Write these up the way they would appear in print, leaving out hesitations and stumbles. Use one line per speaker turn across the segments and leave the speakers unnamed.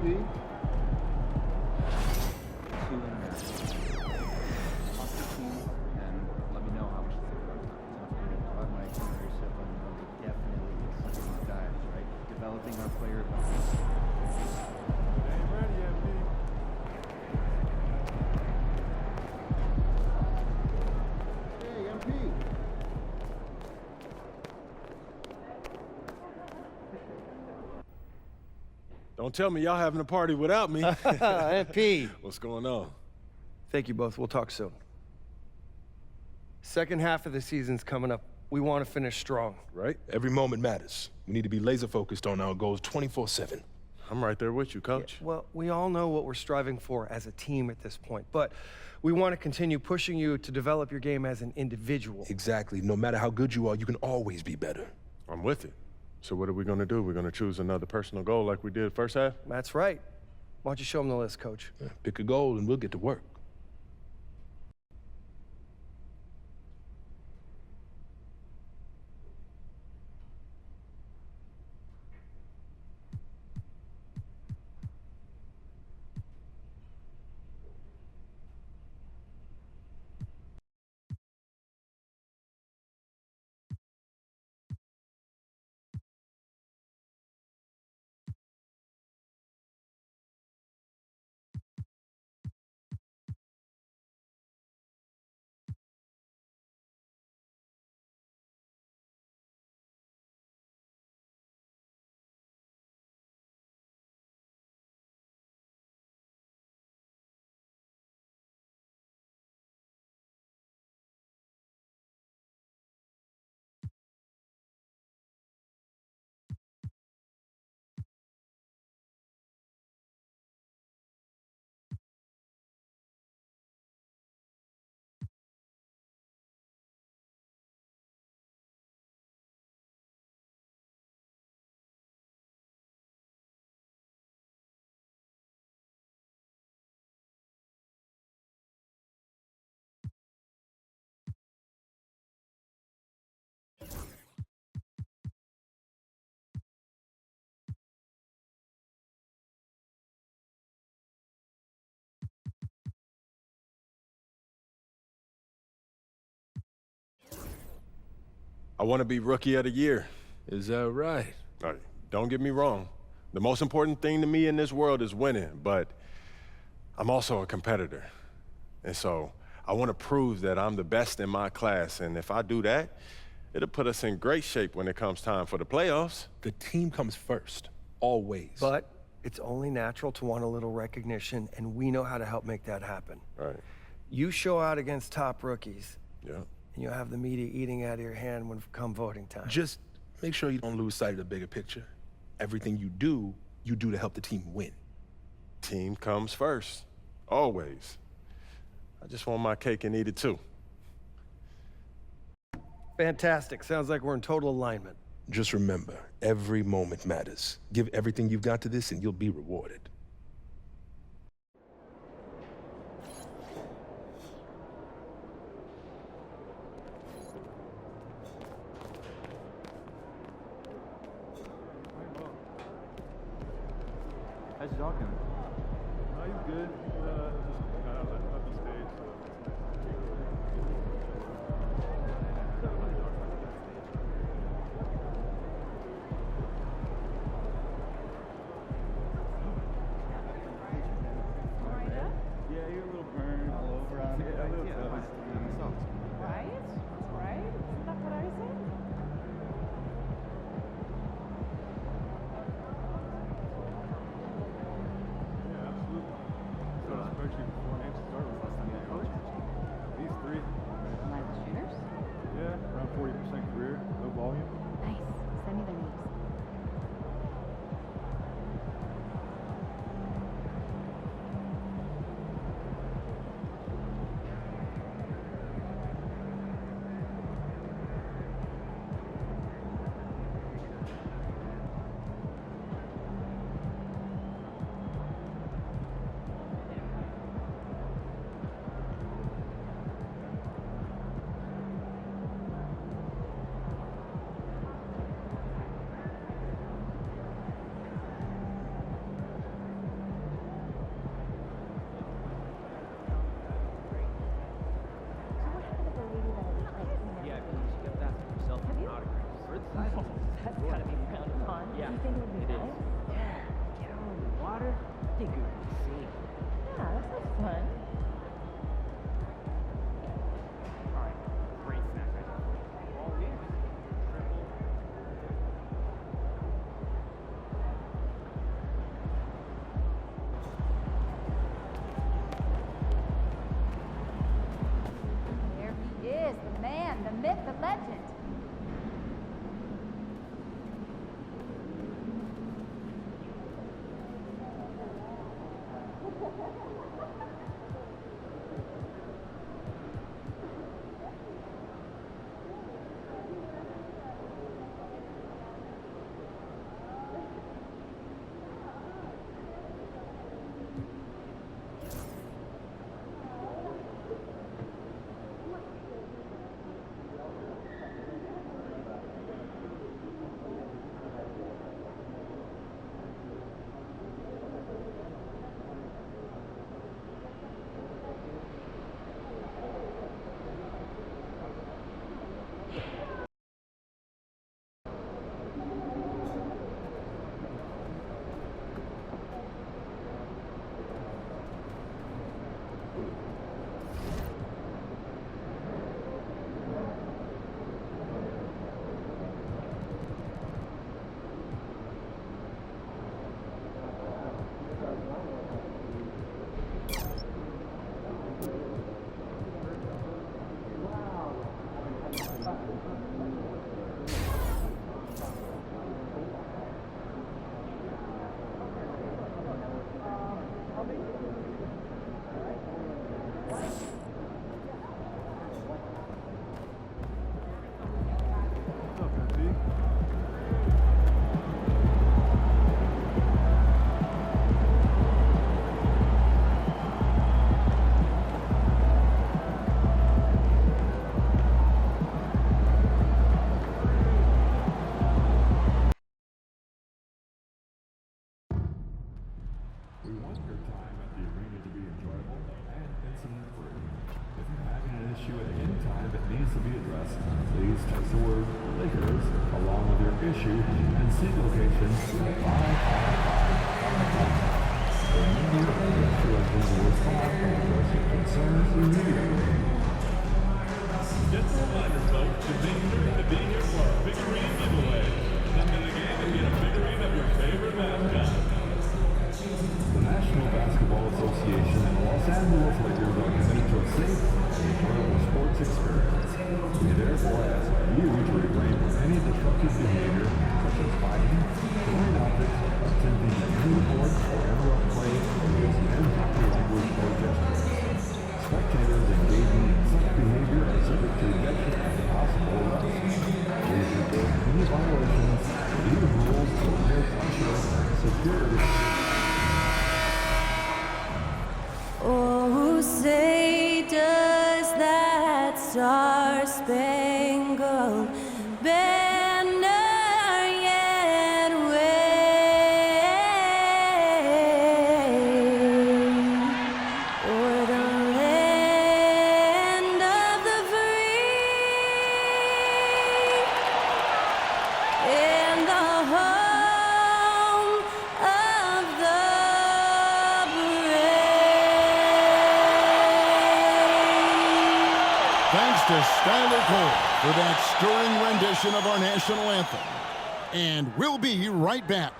MP. 2.5. Talk to the team and let me know how much you think about it. I'll have MyCareer set, let me know that definitely it's something you guys, right? Developing our player.
Ain't ready yet, B.
Hey, MP.
Don't tell me y'all having a party without me.
MP.
What's going on?
Thank you both. We'll talk soon. Second half of the season's coming up. We want to finish strong.
Right? Every moment matters. We need to be laser focused on our goals 24/7.
I'm right there with you, Coach.
Yeah, well, we all know what we're striving for as a team at this point, but we want to continue pushing you to develop your game as an individual.
Exactly. No matter how good you are, you can always be better.
I'm with it. So what are we going to do? We're going to choose another personal goal like we did first half?
That's right. Why don't you show them the list, Coach?
Yeah, pick a goal and we'll get to work.
I want to be Rookie of the Year.
Is that right?
Right. Don't get me wrong. The most important thing to me in this world is winning, but I'm also a competitor. And so I want to prove that I'm the best in my class, and if I do that, it'll put us in great shape when it comes time for the playoffs.
The team comes first, always.
But it's only natural to want a little recognition, and we know how to help make that happen.
Right.
You show out against top rookies,
Yeah.
and you'll have the media eating out of your hand when come voting time.
Just make sure you don't lose sight of the bigger picture. Everything you do to help the team win.
Team comes first, always. I just want my cake and eat it too.
Fantastic. Sounds like we're in total alignment.
Just remember, every moment matters. Give everything you've got to this and you'll be rewarded.
How's your dog coming?
Oh, he's good. Just got out of that puppy stage, so yeah, you're a little burned all over on it. Yeah, a little tough.
Right? Right? Isn't that what I said?
Yeah, absolutely. So especially before Nate started with last time they coached. These three.
Like shooters?
Yeah, around 40% career, no volume.
Nice. Send me their names.
kind of be frowned upon.
Do you think it would be nice?
Yeah, get out in the water. I think it would be safe.
Yeah, that sounds fun.
All right, great snack right there. All in.
There he is, the man, the myth, the legend.
We want your time at the arena to be enjoyable and incident-free. If you're having an issue at any time that needs to be addressed, please text the word Lakers along with your issue and seek location to 55555. Remember, the instructions will respond and address your concerns immediately.
Just a reminder, folks, to make sure to be here for our figurine giveaway. Come to the game and get a figurine of your favorite mascot.
The National Basketball Association and the Los Angeles Lakers are committed to a safe and enjoyable sports experience. We therefore ask you to refrain from any disruptive behavior, such as fighting, throwing objects, attempting to enter the court or interrupt play, or using improper language or gestures. Spectators engaging in such behavior are subject to ejection and possible arrest. Please report any violations, leave rules to avoid pressure and security.
Oh, say does that star-spangled banner yet wave o'er the land of the free and the home of the
Thanks to Skylar Cole for that stirring rendition of our national anthem. And we'll be right back.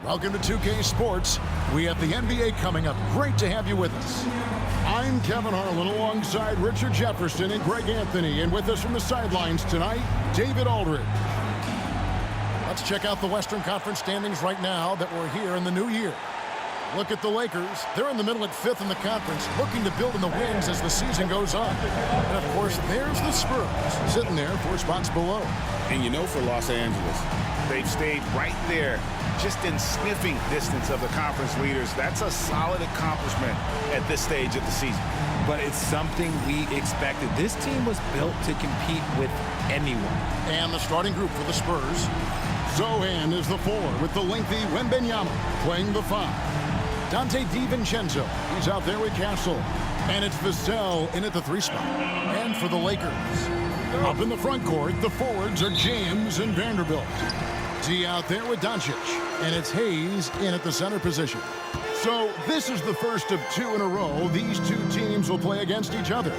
Welcome to 2K Sports. We have the NBA coming up. Great to have you with us. I'm Kevin Harlan alongside Richard Jefferson and Greg Anthony. And with us from the sidelines tonight, David Aldridge. Let's check out the Western Conference standings right now that we're here in the new year. Look at the Lakers. They're in the middle at 5th in the conference, looking to build in the wins as the season goes on. And, of course, there's the Spurs, sitting there 4 spots below.
And you know, for Los Angeles, they've stayed right there, just in sniffing distance of the conference leaders. That's a solid accomplishment at this stage of the season.
But it's something we expected. This team was built to compete with anyone.
And the starting group for the Spurs. Zohan is the 4 with the lengthy Wembenyama playing the 5. Dante DiVincenzo, he's out there with Castle. And it's Vassell in at the 3 spot. And for the Lakers, up in the front court, the forwards are James and Vanderbilt. D out there with Doncic. And it's Hayes in at the center position. So this is the first of 2 in a row. These 2 teams will play against each other.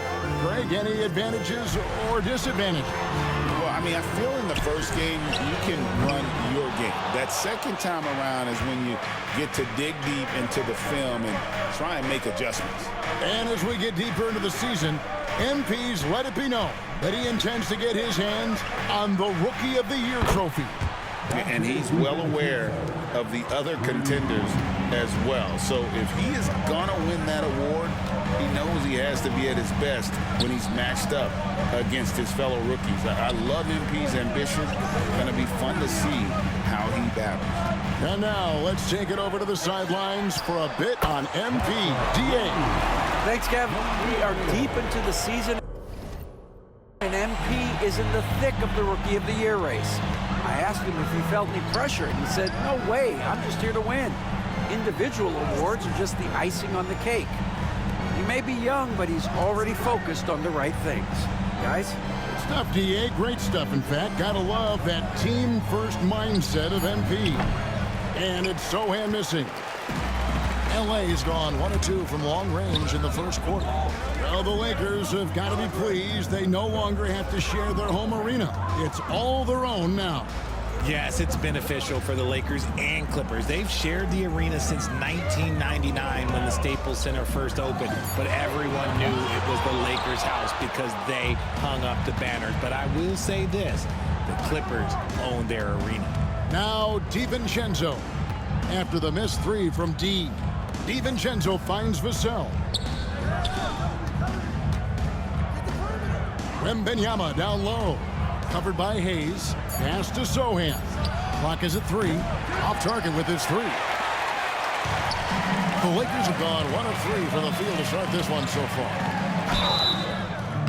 Greg, any advantages or disadvantages?
Well, I mean, I feel in the first game, you can run your game. That second time around is when you get to dig deep into the film and try and make adjustments.
And as we get deeper into the season, MP's let it be known that he intends to get his hands on the Rookie of the Year trophy.
And he's well aware of the other contenders as well. So if he is going to win that award, he knows he has to be at his best when he's matched up against his fellow rookies. I love MP's ambition. It's going to be fun to see how he battles.
And now let's take it over to the sidelines for a bit on MP. DA.
Thanks, Kevin. We are deep into the season, and MP is in the thick of the Rookie of the Year race. I asked him if he felt any pressure, and he said, "No way, I'm just here to win. Individual awards are just the icing on the cake." He may be young, but he's already focused on the right things. Guys?
Good stuff, DA. Great stuff, in fact. Gotta love that team-first mindset of MP. And it's Zohan missing. LA's gone 1 of 2 from long range in the first quarter. Well, the Lakers have got to be pleased. They no longer have to share their home arena. It's all their own now.
Yes, it's beneficial for the Lakers and Clippers. They've shared the arena since 1999 when the Staples Center first opened, but everyone knew it was the Lakers' house because they hung up the banners. But I will say this, the Clippers own their arena.
Now DiVincenzo. After the missed 3 from D, DiVincenzo finds Vassell. Wembenyama down low. Covered by Hayes. Pass to Zohan. Clock is at 3. Off target with his 3. The Lakers have gone 1 of 3 from the field to start this one so far.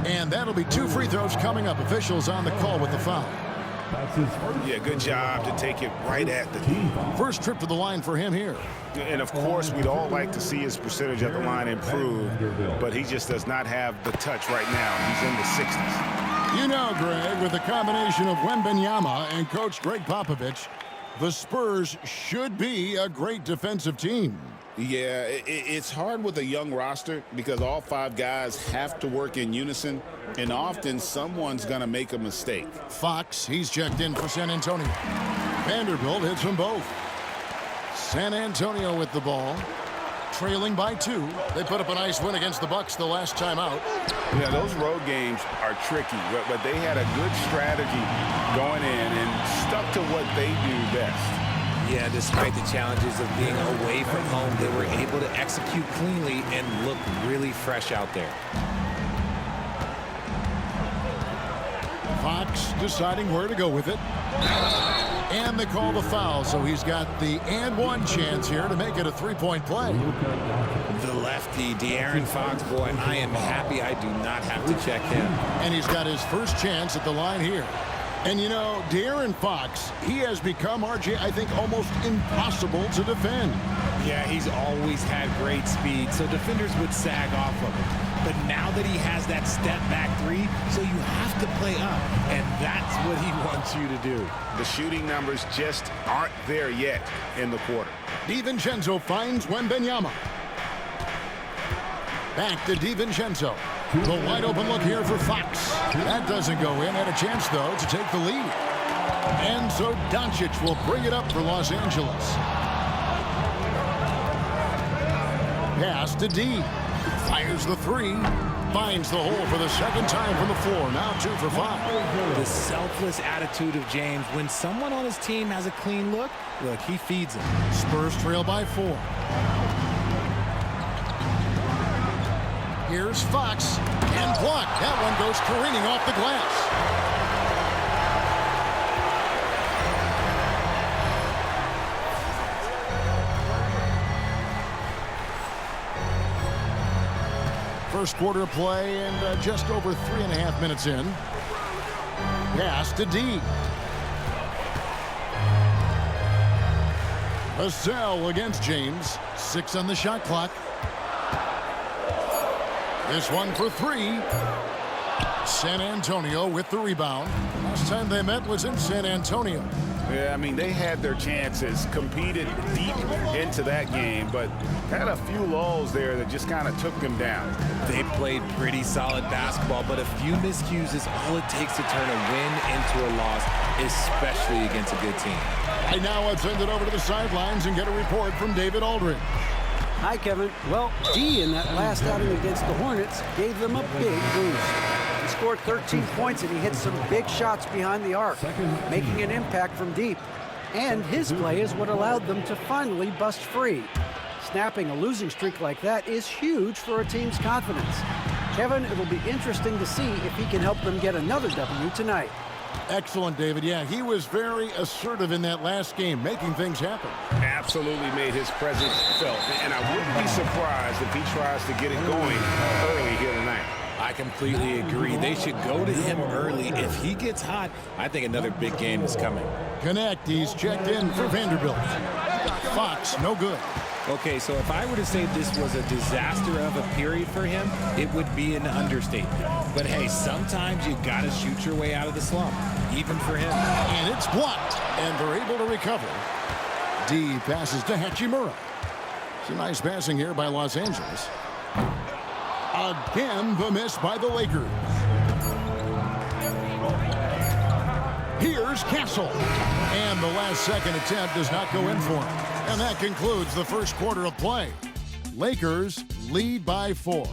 And that'll be 2 free throws coming up. Officials on the call with the foul.
Yeah, good job to take it right at the tee.
First trip to the line for him here.
And, of course, we'd all like to see his percentage at the line improve, but he just does not have the touch right now. He's in the 60s.
You know, Greg, with the combination of Wembenyama and Coach Greg Popovich, the Spurs should be a great defensive team.
Yeah, it's hard with a young roster because all 5 guys have to work in unison, and often someone's going to make a mistake.
Fox, he's checked in for San Antonio. Vanderbilt hits them both. San Antonio with the ball, trailing by 2. They put up a nice win against the Bucks the last time out.
Yeah, those road games are tricky, but they had a good strategy going in and stuck to what they do best.
Yeah, despite the challenges of being away from home, they were able to execute cleanly and look really fresh out there.
Fox deciding where to go with it. And they call the foul, so he's got the and 1 chance here to make it a 3-point play.
The lefty, De'Aaron Fox, boy, I am happy I do not have to check him.
And he's got his first chance at the line here. And you know, De'Aaron Fox, he has become, RJ, I think, almost impossible to defend.
Yeah, he's always had great speed, so defenders would sag off of him. But now that he has that step-back 3, so you have to play up, and that's what he wants you to do.
The shooting numbers just aren't there yet in the quarter.
DiVincenzo finds Wembenyama. Back to DiVincenzo. The wide open look here for Fox. That doesn't go in. Had a chance, though, to take the lead. And so Doncic will bring it up for Los Angeles. Pass to D. Fires the 3. Finds the hole for the second time from the floor. Now 2 for 5.
The selfless attitude of James. When someone on his team has a clean look, he feeds him.
Spurs trail by 4. Here's Fox, and blocked. That one goes careening off the glass. First quarter of play and just over 3.5 minutes in. Pass to D. Vassell against James. 6 on the shot clock. This one for 3. San Antonio with the rebound. Last time they met was in San Antonio.
Yeah, I mean, they had their chances, competed deep into that game, but had a few lulls there that just kind of took them down.
They played pretty solid basketball, but a few miscues is all it takes to turn a win into a loss, especially against a good team.
And now let's send it over to the sidelines and get a report from David Aldridge.
Hi, Kevin. Well, D in that last outing against the Hornets gave them a big boost. He scored 13 points and he hit some big shots behind the arc, making an impact from deep. And his play is what allowed them to finally bust free. Snapping a losing streak like that is huge for a team's confidence. Kevin, it'll be interesting to see if he can help them get another W tonight.
Excellent, David. Yeah, he was very assertive in that last game, making things happen.
Absolutely made his presence felt, and I wouldn't be surprised if he tries to get it going early here tonight.
I completely agree. They should go to him early. If he gets hot, I think another big game is coming.
Connect, he's checked in for Vanderbilt. Fox, no good.
Okay, so if I were to say this was a disaster of a period for him, it would be an understatement. But hey, sometimes you gotta shoot your way out of the slump, even for him.
And it's blocked, and they're able to recover. D passes to Hachimura. It's a nice passing here by Los Angeles. Again, the miss by the Lakers. Here's Castle. And the last second attempt does not go in for him. And that concludes the first quarter of play. Lakers lead by 4.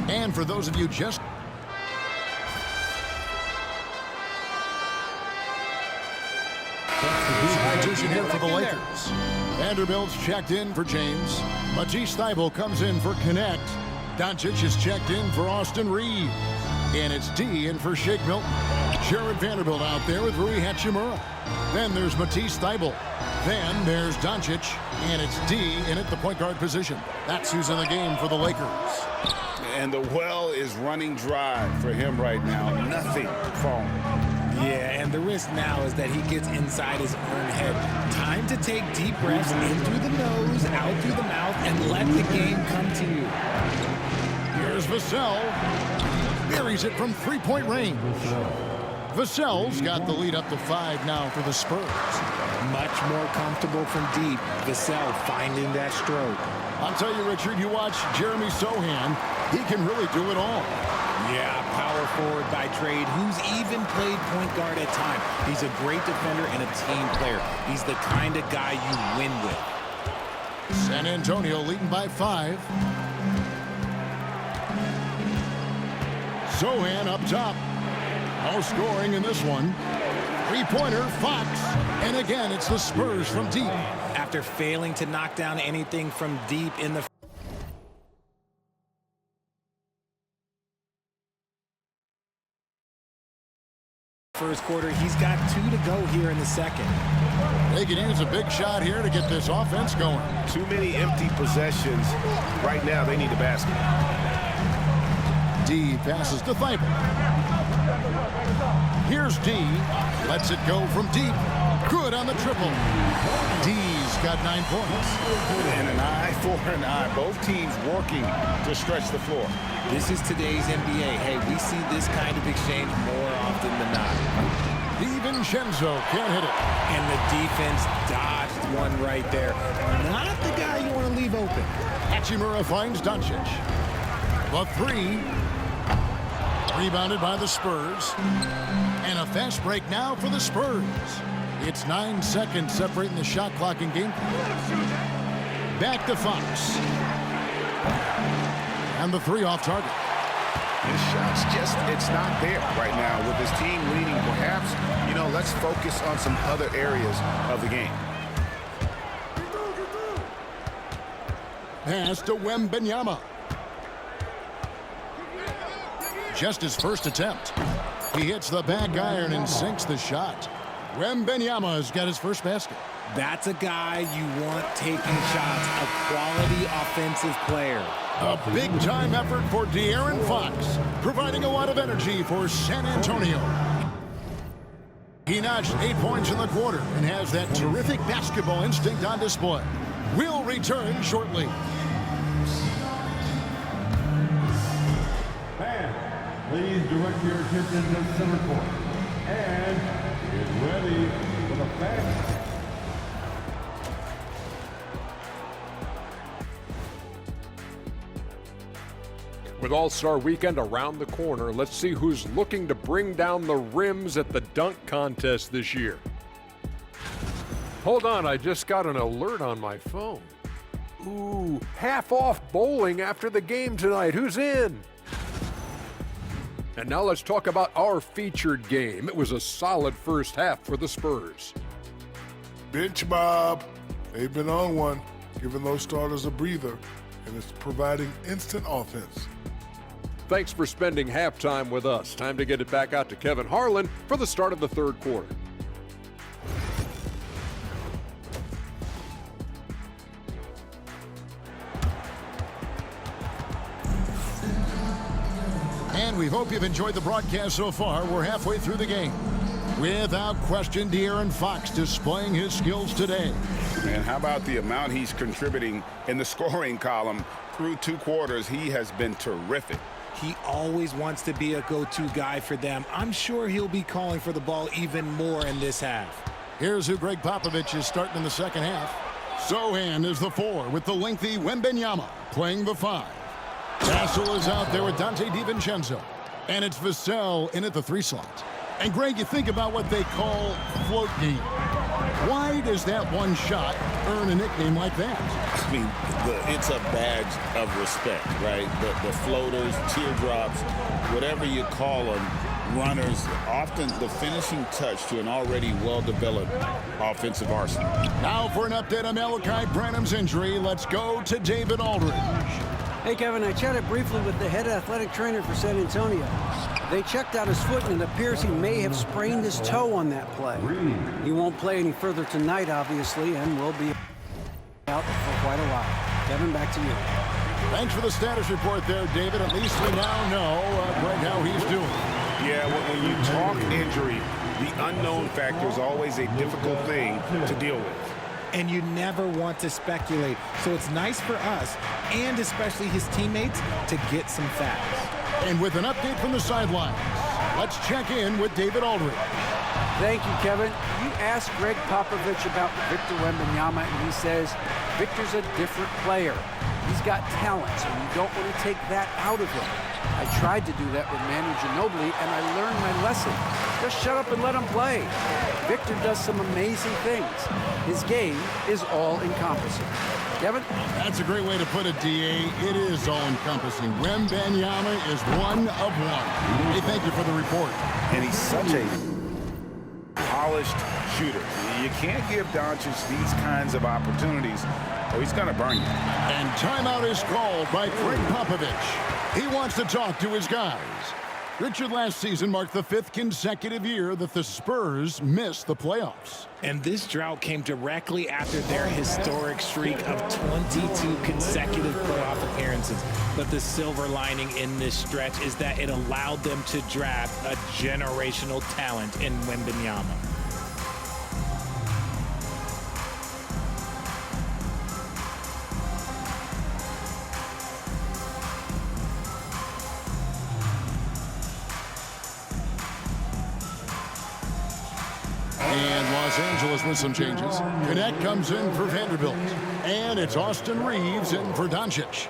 And for those of you just substitution here for the Lakers. Vanderbilt's checked in for James. Matisse Thybulle comes in for Connect. Doncic is checked in for Austin Reeves. And it's D in for Shake Milton. Jared Vanderbilt out there with Rui Hachimura. Then there's Matisse Thybulle. Then there's Doncic. And it's D in at the point guard position. That's who's in the game for the Lakers.
And the well is running dry for him right now. Nothing falling.
Yeah, and the risk now is that he gets inside his own head. Time to take deep breaths in through the nose, out through the mouth, and let the game come to you.
Here's Vassell. Buries it from three-point range. Vassell's got the lead up to 5 now for the Spurs.
Much more comfortable from deep. Vassell finding that stroke.
I'll tell you, Richard, you watch Jeremy Sohan, he can really do it all.
Yeah, power forward by trade, who's even played point guard at times. He's a great defender and a team player. He's the kind of guy you win with.
San Antonio leading by 5. Sohan up top. No scoring in this one. Three-pointer, Fox. And again, it's the Spurs from deep.
After failing to knock down anything from deep in the first quarter, he's got 2 to go here in the second.
They can use a big shot here to get this offense going.
Too many empty possessions. Right now, they need a basket.
D passes to Thybulle. Here's D. Lets it go from deep. Good on the triple. D's got 9 points.
And an eye for an eye. Both teams working to stretch the floor.
This is today's NBA. Hey, we see this kind of exchange more often than not.
DiVincenzo can't hit it.
And the defense dodged one right there. Not the guy you want to leave open.
Hachimura finds Doncic. The 3. Rebounded by the Spurs. And a fast break now for the Spurs. It's 9 seconds separating the shot clock and game clock. Back to Fox. And the 3 off target.
His shot's just, it's not there right now with his team leading. Perhaps, you know, let's focus on some other areas of the game.
Pass to Wembanyama. Just his first attempt. He hits the back iron and sinks the shot. Wembanyama has got his first basket.
That's a guy you want taking shots, a quality offensive player.
A big-time effort for De'Aaron Fox, providing a lot of energy for San Antonio. He notched 8 points in the quarter and has that terrific basketball instinct on display. We'll return shortly.
And please direct your attention to center court. And get ready for the fast.
With All-Star Weekend around the corner, let's see who's looking to bring down the rims at the dunk contest this year. Hold on, I just got an alert on my phone. Ooh, half off bowling after the game tonight. Who's in? And now let's talk about our featured game. It was a solid first half for the Spurs.
Bench Bob. They've been on one, giving those starters a breather, and it's providing instant offense.
Thanks for spending halftime with us. Time to get it back out to Kevin Harlan for the start of the third quarter.
And we hope you've enjoyed the broadcast so far. We're halfway through the game. Without question, De'Aaron Fox displaying his skills today.
And how about the amount he's contributing in the scoring column through 2 quarters? He has been terrific.
He always wants to be a go-to guy for them. I'm sure he'll be calling for the ball even more in this half.
Here's who Greg Popovich is starting in the second half. Sohan is the 4 with the lengthy Wembanyama playing the 5. Vassell is out there with Dante DiVincenzo. And it's Vassell in at the 3 slot. And Greg, you think about what they call float game. Why does that one shot earn a nickname like that?
I mean, it's a badge of respect, right? The floaters, teardrops, whatever you call them, runners, often the finishing touch to an already well-developed offensive arsenal.
Now for an update on Malachi Branham's injury, let's go to David Aldridge.
Hey, Kevin, I chatted briefly with the head athletic trainer for San Antonio. They checked out his foot, and it appears he may have sprained his toe on that play. He won't play any further tonight, obviously, and will be out for quite a while. Kevin, back to you.
Thanks for the status report there, David. At least we now know, Greg, how he's doing.
Yeah, when you talk injury, the unknown factor is always a difficult thing to deal with.
And you never want to speculate. So it's nice for us, and especially his teammates, to get some facts.
And with an update from the sidelines, let's check in with David Aldridge.
Thank you, Kevin. You asked Greg Popovich about Victor Wembanyama, and he says Victor's a different player. He's got talent, so you don't want to take that out of him. I tried to do that with Manu Ginobili, and I learned my lesson. Just shut up and let him play. Victor does some amazing things. His game is all-encompassing. Kevin?
That's a great way to put it, D.A. It is all-encompassing. Wembanyama is one of one. Hey, thank you for the report.
And he's such a polished shooter. You can't give Doncic these kinds of opportunities, or he's going to burn you.
And timeout is called by Greg Popovich. He wants to talk to his guys. Richard, last season marked the 5th consecutive year that the Spurs missed the playoffs.
And this drought came directly after their historic streak of 22 consecutive playoff appearances. But the silver lining in this stretch is that it allowed them to draft a generational talent in Wembanyama.
And Los Angeles with some changes. Connect comes in for Vanderbilt. And it's Austin Reeves in for Doncic.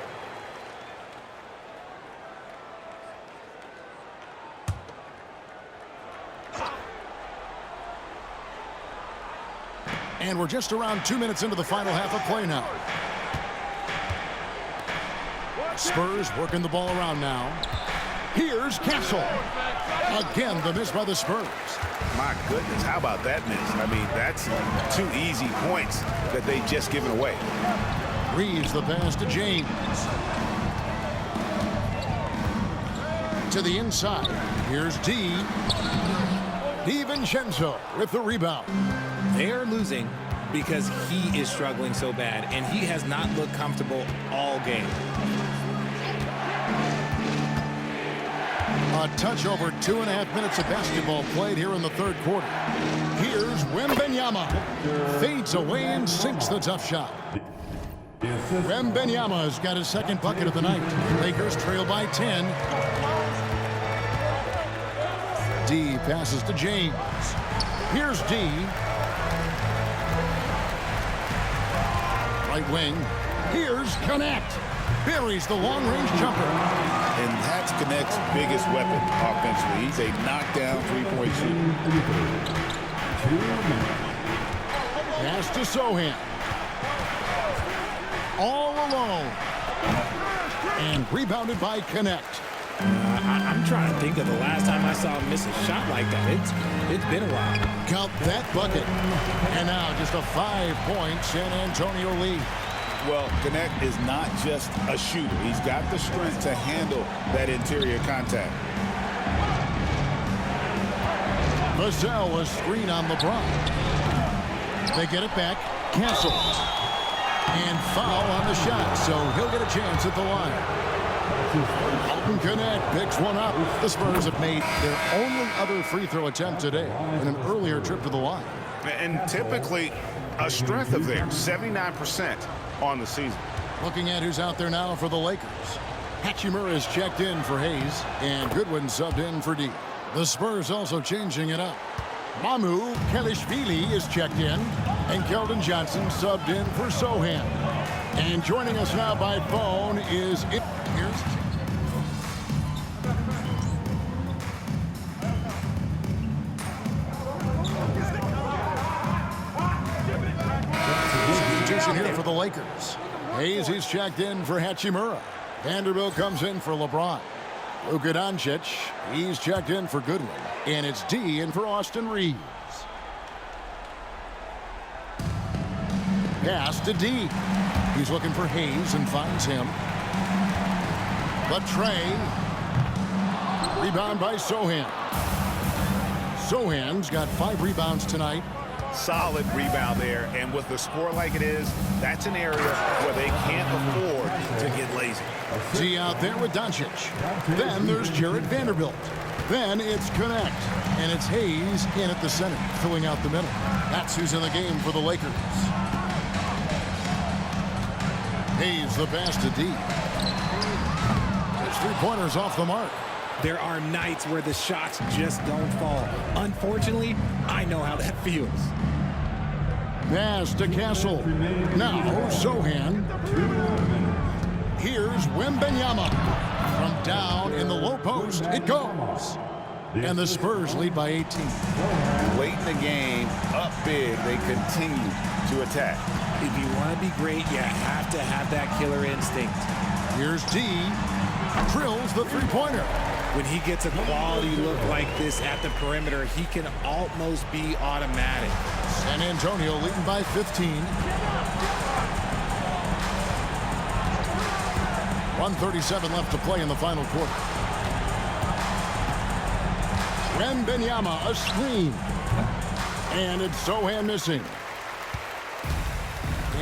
And we're just around 2 minutes into the final half of play now. Spurs working the ball around now. Here's Castle. Again, the miss by the Spurs.
My goodness, how about that miss? I mean, that's 2 easy points that they just given away.
Reeves the pass to James. To the inside. Here's DiVincenzo with the rebound.
They're losing because he is struggling so bad, and he has not looked comfortable all game.
A touch over 2.5 minutes of basketball played here in the third quarter. Here's Wembanyama. Fades away and sinks the tough shot. Wembanyama's got his second bucket of the night. Lakers trail by 10. D passes to James. Here's D. Right wing. Here's Connect. Buries the long-range jumper.
And that's Connect's biggest weapon offensively. He's a knockdown three-point shooter.
Pass to Sohan. All alone. And rebounded by Connect.
I'm trying to think of the last time I saw him miss a shot like that. It's been a while.
Count that bucket. And now just a 5-point San Antonio lead.
Well, Connect is not just a shooter. He's got the strength to handle that interior contact.
Vassell was screen on LeBron. They get it back. Cancel. And foul on the shot, so he'll get a chance at the line. Alton Connect picks one up. The Spurs have made their only other free throw attempt today in an earlier trip to the line.
And typically a strength of theirs, 79% on the season.
Looking at who's out there now for the Lakers. Hachimura is checked in for Hayes, and Goodwin subbed in for D. The Spurs also changing it up. Mamu Kelishvili is checked in, and Keldon Johnson subbed in for Sohan. And joining us now by phone is here's substitution here for the Lakers. Hayes is checked in for Hachimura. Vanderbilt comes in for LeBron. Luka Doncic, he's checked in for Goodwin. And it's D in for Austin Reeves. Pass to D. He's looking for Hayes and finds him. But Trey. Rebound by Sohan. Sohan's got 5 rebounds tonight.
Solid rebound there, and with the score like it is, that's an area where they can't afford to get lazy.
D out there with Doncic. Then there's Jared Vanderbilt. Then it's Connect, and it's Hayes in at the center, filling out the middle. That's who's in the game for the Lakers. Hayes the pass to D. It's 3-pointers off the mark.
There are nights where the shots just don't fall. Unfortunately, I know how that feels.
Pass to Castle. Now Sohan. Here's Wembanyama. From down in the low post, it goes. And the Spurs lead by 18.
Late in the game, up big, they continue to attack.
If you want to be great, you have to have that killer instinct.
Here's D. Drills the 3-pointer.
When he gets a quality look like this at the perimeter, he can almost be automatic.
San Antonio leading by 15. 1:37 left to play in the final quarter. Wembanyama, a screen. And it's Sohan missing.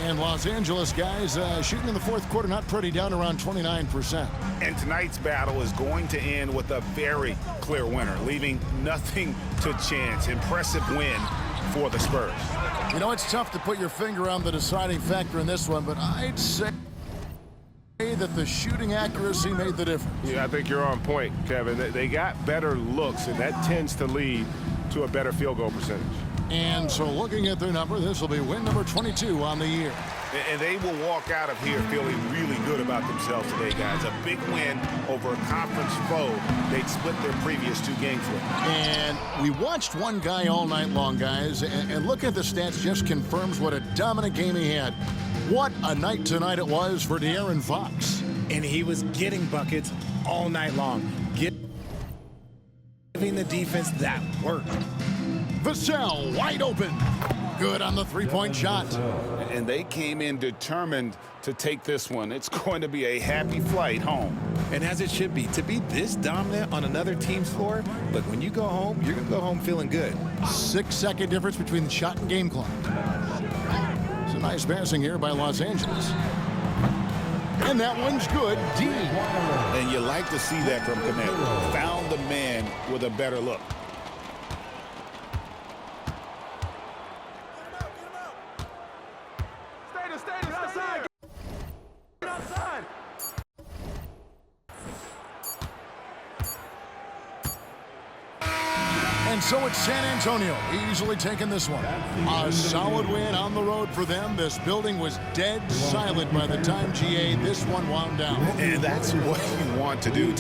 And Los Angeles guys shooting in the fourth quarter not pretty, down around 29%.
And tonight's battle is going to end with a very clear winner, leaving nothing to chance. Impressive win for the Spurs.
You know, it's tough to put your finger on the deciding factor in this one, but I'd say that the shooting accuracy made the difference.
Yeah, I think you're on point, Kevin. They got better looks, and that tends to lead to a better field goal percentage.
And so looking at their number, this will be win number 22 on the year.
And they will walk out of here feeling really good about themselves today, guys. A big win over a conference foe they'd split their previous 2 games with.
And we watched one guy all night long, guys, and look at the stats, just confirms what a dominant game he had. What a night tonight it was for De'Aaron Fox.
and he was getting buckets all night long. Giving the defense that work.
Vassell wide open. Good on the three-point shot.
And they came in determined to take this one. It's going to be a happy flight home.
And as it should be, to be this dominant on another team's floor, look, when you go home, you're going to go home feeling good.
6-second difference between the shot and game clock. It's a nice passing here by Los Angeles. And that one's good, deep.
And you like to see that from Connect. Found the man with a better look.
And so it's San Antonio easily taking this one. A solid win on the road for them. This building was dead silent by the time, GA, this one wound down.
And that's what you want to do.